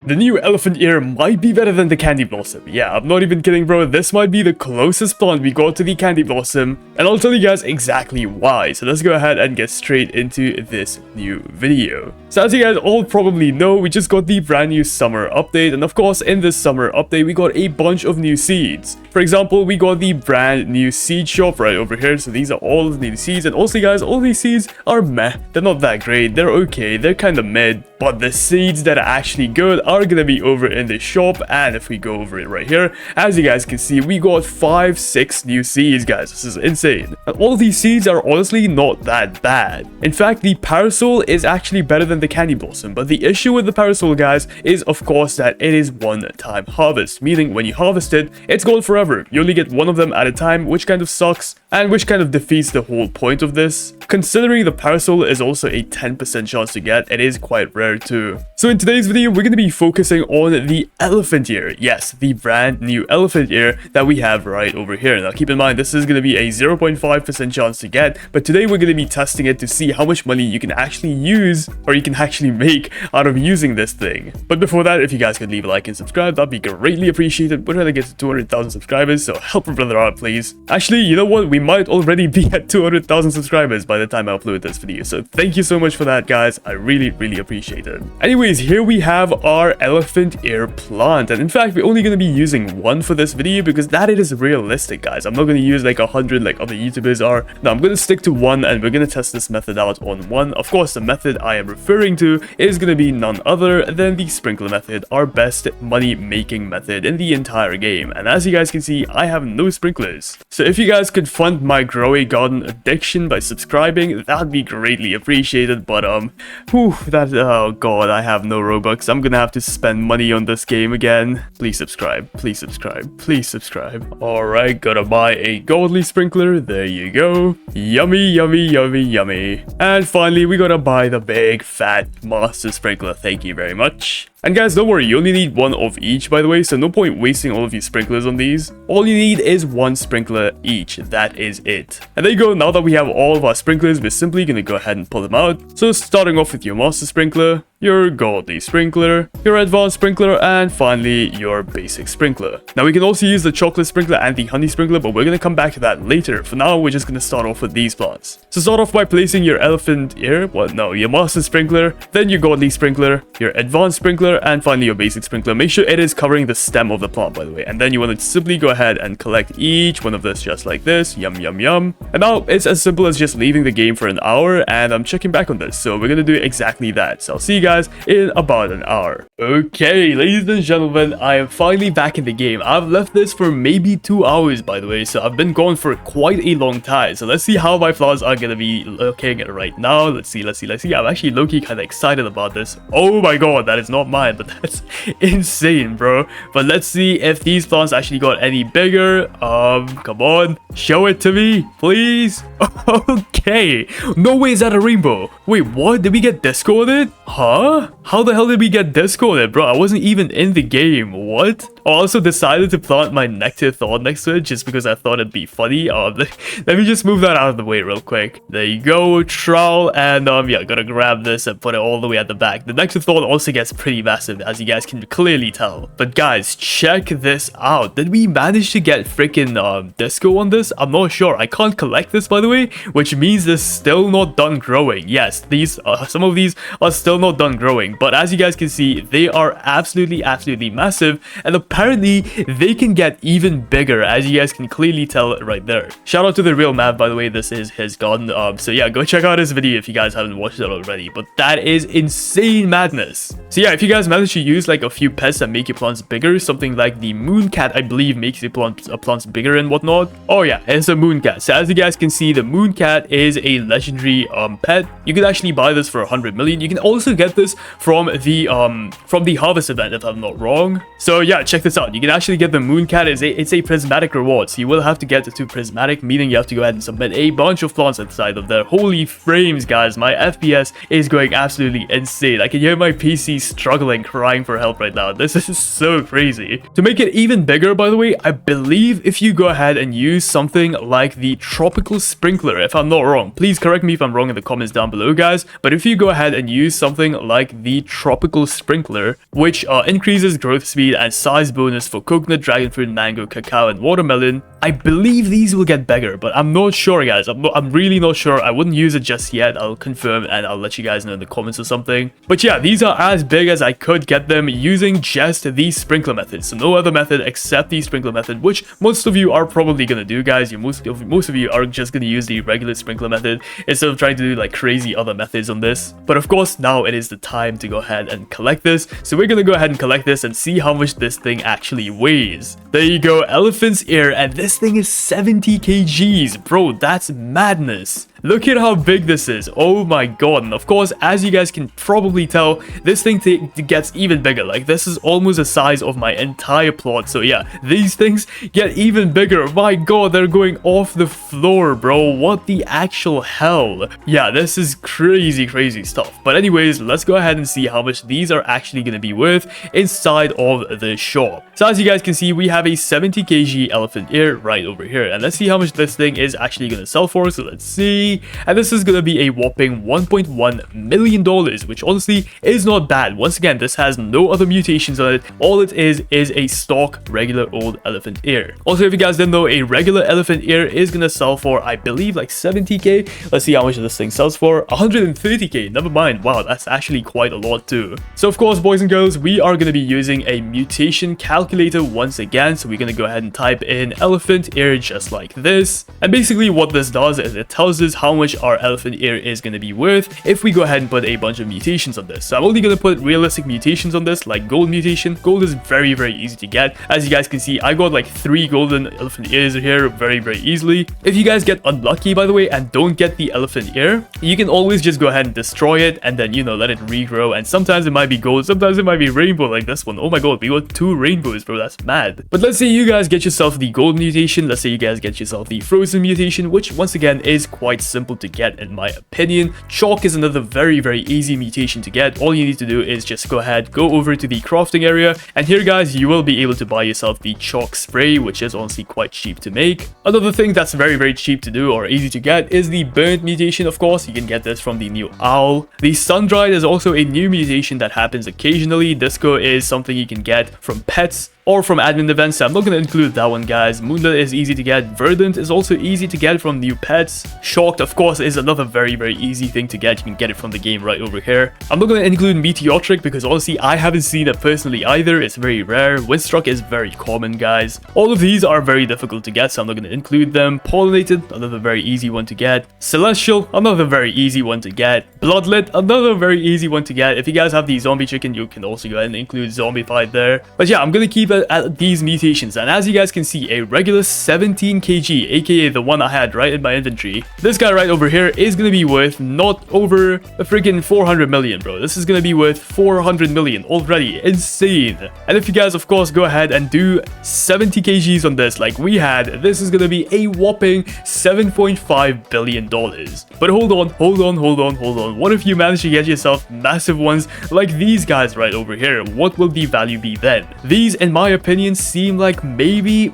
The new elephant ear might be better than the candy blossom. Yeah, I'm not even kidding, bro. This might be the closest plant we got to the candy blossom, and I'll tell you guys exactly why. So let's go ahead and get straight into this new video. So as you guys all probably know, we just got the brand new summer update, and of course in this summer update we got a bunch of new seeds. For example, we got the brand new seed shop right over here. So these are all the new seeds, and also guys, all these seeds are meh. They're not that great, they're okay, they're kind of mid, but the seeds that are actually good are gonna be over in the shop. And if we go over it right here, as you guys can see, we got 5-6 new seeds, guys. This is insane, and all these seeds are honestly not that bad. In fact, the parasol is actually better than the candy blossom, but the issue with the parasol, guys, is of course that it is one-time harvest, meaning when you harvest it, it's gone forever. You only get one of them at a time, which kind of sucks and which kind of defeats the whole point of this. Considering the parasol is also a 10% chance to get, it is quite rare too. So in today's video, we're going to be focusing on the elephant ear. Yes, the brand new elephant ear that we have right over here. Now keep in mind, this is going to be a 0.5% chance to get, but today we're going to be testing it to see how much money you can actually use, or you can actually make out of using this thing. But before that, if you guys could leave a like and subscribe, that'd be greatly appreciated. We're trying to get to 200,000 subscribers, so help a brother out, please. Actually, you know what? We might already be at 200,000 subscribers by the time I upload this video, so thank you so much for that, guys. I really appreciate it. Anyways, here we have our elephant ear plant, and in fact we're only going to be using one for this video because that is realistic, guys. I'm not going to use like 100 like other YouTubers are. No, I'm going to stick to one, and we're going to test this method out on one. Of course, the method I am referring to is going to be none other than the sprinkler method, our best money making method in the entire game. And as you guys can see, I have no sprinklers, so if you guys could fund my grow a garden addiction by subscribing, that'd be greatly appreciated. But oh god, I have no Robux. I'm gonna have to spend money on this game again. Please subscribe, please subscribe, please subscribe. Alright, gotta buy a godly sprinkler. There you go. Yummy, yummy, yummy, yummy. And finally, we gotta buy the big fat master sprinkler. Thank you very much. And guys, don't worry, you only need one of each, by the way, so no point wasting all of your sprinklers on these. All you need is one sprinkler each. That is it. And there you go. Now that we have all of our sprinklers, we're simply gonna go ahead and pull them out. So starting off with your master sprinkler, your godly sprinkler, your advanced sprinkler, and finally your basic sprinkler. Now we can also use the chocolate sprinkler and the honey sprinkler, but we're gonna come back to that later. For now, we're just gonna start off with these plants. So start off by placing your elephant ear, your master sprinkler, then your godly sprinkler, your advanced sprinkler, and finally your basic sprinkler. Make sure it is covering the stem of the plant, by the way, and then you want to simply go ahead and collect each one of this just like this. Yum yum yum. And now it's as simple as just leaving the game for an hour, and I'm checking back on this, so we're gonna do exactly that. So I'll see you guys in about an hour. Okay, ladies and gentlemen, I am finally back in the game. I've left this for maybe 2 hours, by the way, so I've been gone for quite a long time. So let's see how my plants are gonna be looking right now. Let's see. I'm actually low-key kind of excited about this. Oh my god, that is not mine, but that's insane, bro. But let's see if these plants actually got any bigger. Come on, show it to me, please. Okay, no way is that a rainbow. Wait, what? Did we get discorded? Huh? How the hell did we get discorded, bro? I wasn't even in the game. What? I also decided to plant my nectar thorn next to it just because I thought it'd be funny. Let me just move that out of the way real quick. There you go, trowel, and yeah, gotta grab this and put it all the way at the back. The nectar thorn also gets pretty massive, as you guys can clearly tell. But guys, check this out. Did we manage to get freaking disco on this? I'm not sure. I can't collect this, by the way, which means this still not done growing. Yes, these some of these are still not done growing, but as you guys can see, they are absolutely massive, and apparently they can get even bigger, as you guys can clearly tell right there. Shout out to the real Mav, by the way. This is his garden. So yeah, go check out his video if you guys haven't watched it already. But that is insane madness. So yeah, if you guys manage to use like a few pets that make your plants bigger, something like the moon cat, I believe, makes your plants bigger and whatnot. Oh yeah, it's a moon cat. So as you guys can see, the moon cat is a legendary pet. You could actually buy this for 100 million. You can also get this from the harvest event, if I'm not wrong. So yeah, check this out. You can actually get the Mooncat. It's a prismatic reward, so you will have to get to prismatic, meaning you have to go ahead and submit a bunch of plants inside of there. Holy frames, guys, my FPS is going absolutely insane. I can hear my PC struggling, crying for help right now. This is so crazy. To make it even bigger, by the way, I believe if you go ahead and use something like the tropical sprinkler, if I'm not wrong, please correct me if I'm wrong in the comments down below, guys, but if you go ahead and use something like the tropical sprinkler, which increases growth speed and size bonus for coconut, dragon fruit, mango, cacao, and watermelon, I believe these will get bigger, but I'm not sure, guys. I'm really not sure. I wouldn't use it just yet. I'll confirm and I'll let you guys know in the comments or something. But yeah, these are as big as I could get them using just the sprinkler method. So no other method except the sprinkler method, which most of you are probably gonna do, guys. Most of you are just gonna use the regular sprinkler method instead of trying to do like crazy other methods on this. But of course, now it is the time to go ahead and collect this. So we're gonna go ahead and collect this and see how much this thing actually weighs. There you go, elephant's ear, and this thing is 70 kgs. Bro, that's madness. Look at how big this is. Oh my god. And of course, as you guys can probably tell, this thing gets even bigger. Like, this is almost the size of my entire plot. So yeah, these things get even bigger. My god, they're going off the floor, bro. What the actual hell? Yeah, this is crazy stuff. But anyways, let's go ahead and see how much these are actually going to be worth inside of the shop. So as you guys can see, we have a 70 kg elephant ear right over here. And let's see how much this thing is actually going to sell for. So let's see. And this is going to be a whopping $1.1 million, which honestly is not bad. Once again, this has no other mutations on it. All it is a stock regular old elephant ear. Also, if you guys didn't know, a regular elephant ear is going to sell for, I believe, like 70k. Let's see how much this thing sells for. 130k. Never mind. Wow, that's actually quite a lot too. So of course, boys and girls, we are going to be using a mutation calculator once again. So we're going to go ahead and type in elephant ear just like this. And basically what this does is it tells us how much our elephant ear is going to be worth if we go ahead and put a bunch of mutations on this. So I'm only going to put realistic mutations on this, like gold mutation. Gold is very easy to get. As you guys can see, I got like 3 golden elephant ears here very easily. If you guys get unlucky, by the way, and don't get the elephant ear, you can always just go ahead and destroy it and then, you know, let it regrow. And sometimes it might be gold, sometimes it might be rainbow like this one. Oh my god, we got 2 rainbows, bro. That's mad. But let's say you guys get yourself the gold mutation. Let's say you guys get yourself the frozen mutation, which once again is quite simple to get in my opinion. Chalk is another very easy mutation to get. All you need to do is just go ahead, go over to the crafting area, and here guys, you will be able to buy yourself the chalk spray, which is honestly quite cheap to make. Another thing that's very cheap to do or easy to get is the burnt mutation. Of course, you can get this from the new owl. The sun-dried is also a new mutation that happens occasionally. Disco is something you can get from pets or from admin events, so I'm not going to include that one, guys. Moonlit is easy to get. Verdant is also easy to get from new pets. Shocked, of course, is another very easy thing to get. You can get it from the game right over here. I'm not going to include Meteotric because honestly, I haven't seen it personally either. It's very rare. Windstruck is very common, guys. All of these are very difficult to get, so I'm not going to include them. Pollinated, another very easy one to get. Celestial, another very easy one to get. Bloodlit, another very easy one to get. If you guys have the zombie chicken, you can also go ahead and include zombified there. But yeah, I'm going to keep it at these mutations, and as you guys can see, a regular 17 kg, aka the one I had right in my inventory, this guy right over here is gonna be worth not over a freaking 400 million, bro. This is gonna be worth 400 million already. Insane. And if you guys of course go ahead and do 70 kgs on this like we had, this is gonna be a whopping 7.5 billion dollars. But hold on, what if you manage to get yourself massive ones like these guys right over here? What will the value be then? These, in my opinion, seem like maybe,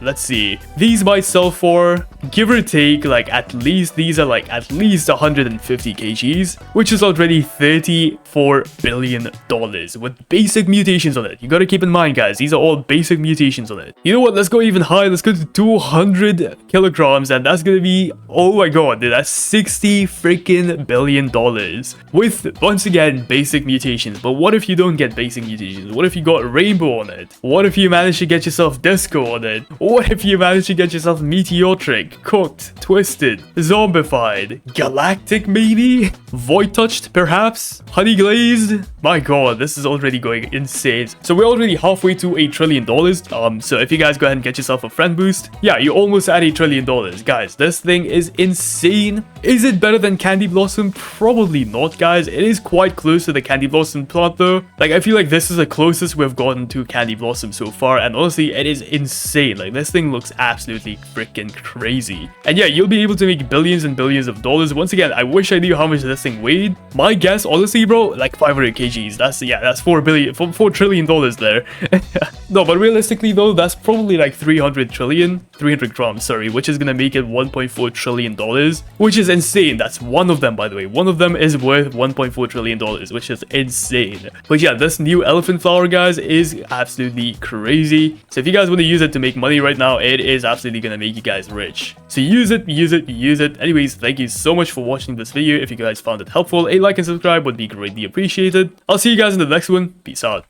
let's see, these might sell for, give or take, like at least, these are like at least 150 kgs, which is already 34 billion dollars with basic mutations on it. You gotta keep in mind, guys, these are all basic mutations on it. You know what, let's go even higher. Let's go to 200 kilograms, and that's gonna be, oh my god, dude, that's 60 freaking billion dollars with, once again, basic mutations. But what if you don't get basic mutations? What if you got rainbow on it? What if you manage to get yourself disco on it? What if you manage to get yourself meteotric, cooked, twisted, zombified, galactic maybe? Void touched perhaps? Honey glazed? My god, this is already going insane. So we're already halfway to $1 trillion. So if you guys go ahead and get yourself a friend boost, yeah, you're almost at $1 trillion. Guys, this thing is insane. Is it better than Candy Blossom? Probably not, guys. It is quite close to the Candy Blossom plant though. Like, I feel like this is the closest we've gotten to Candy Blossom Blossom so far, and honestly, it is insane. Like, this thing looks absolutely freaking crazy. And yeah, you'll be able to make billions and billions of dollars. Once again, I wish I knew how much this thing weighed. My guess, honestly, bro, like 500 kgs. That's $4 trillion there. No, but realistically though, that's probably like 300 grams, sorry, which is gonna make it $1.4 trillion, which is insane. That's one of them, by the way. One of them is worth $1.4 trillion, which is insane. But yeah, this new elephant flower, guys, is absolutely crazy. So if you guys want to use it to make money right now, it is absolutely gonna make you guys rich. So use it, use it, use it. Anyways, thank you so much for watching this video. If you guys found it helpful, a like and subscribe would be greatly appreciated. I'll see you guys in the next one. Peace out.